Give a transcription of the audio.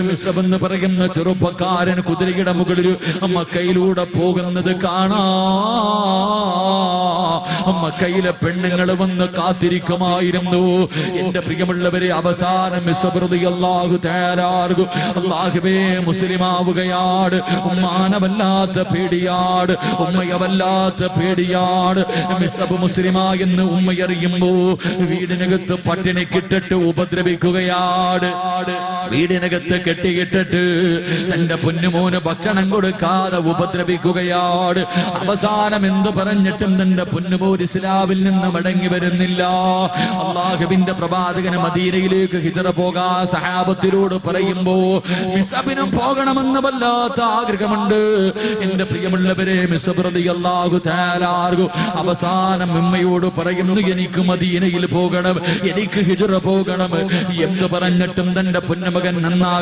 മിസബെന്ന് പറയുന്ന ചെറുപ്പക്കാരൻ കുതിരയുടെ മുകളിൽ മക്കയിലൂടെ പോകുന്നത് കാണാ. മക്കയിലെ പെണ്ണുങ്ങൾ വന്ന് കാത്തിരിക്കുമായിരുന്നു. എന്റെ പ്രിയമുള്ളവരെ, അവസാനം മിസബ് റളിയല്ലാഹു തആല അല്ലാഹുവേ മുസ്ലിമാവുകയാണ്. ഉമ്മാനവല്ലാത്ത പേടിയാട്, ഉമ്മയവല്ലാത്ത പേടിയാട്. മിസബ് മുസ്ലിമായെന്ന് ഉമ്മയറിയുമ്പോ വീടിനകത്ത് പട്ടിണിക്കിട്ടിട്ട് ഉപദ്രവിക്കുകയാണ്. വീടിനകത്ത് കെട്ടിയിട്ടിട്ട് തന്റെ പൊന്നുമോന് ഭക്ഷണം കൊടുക്കാതെ ഉപദ്രവിക്കുകയാണ്. അവസാനം എന്ത് പറഞ്ഞിട്ടും തന്റെ പൊന്നുമോൻ ഇസ്ലാമിൽ നിന്ന് മടങ്ങി വരുന്നില്ല. അള്ളാഹുവിന്റെ പ്രവാചകന് മദീനയിലേക്ക് ഹിജ്റ പോകാൻ സഹാബത്തിനോട് പറയുമ്പോ മിസബിനും പോകണമെന്ന് വല്ലാത്ത ആഗ്രഹമുണ്ട്. എന്റെ പ്രിയമുള്ളവരെ, മിസബ് റളിയല്ലാഹു തആല അവസാനം ഉമ്മയോട് പറയുന്നു, എനിക്ക് മദീനയിൽ പോകണം, എനിക്ക് ഹിജ്റ പോകണം എന്ന് പറഞ്ഞിട്ടും തന്റെ പൊന്നുമകൻ നന്നാ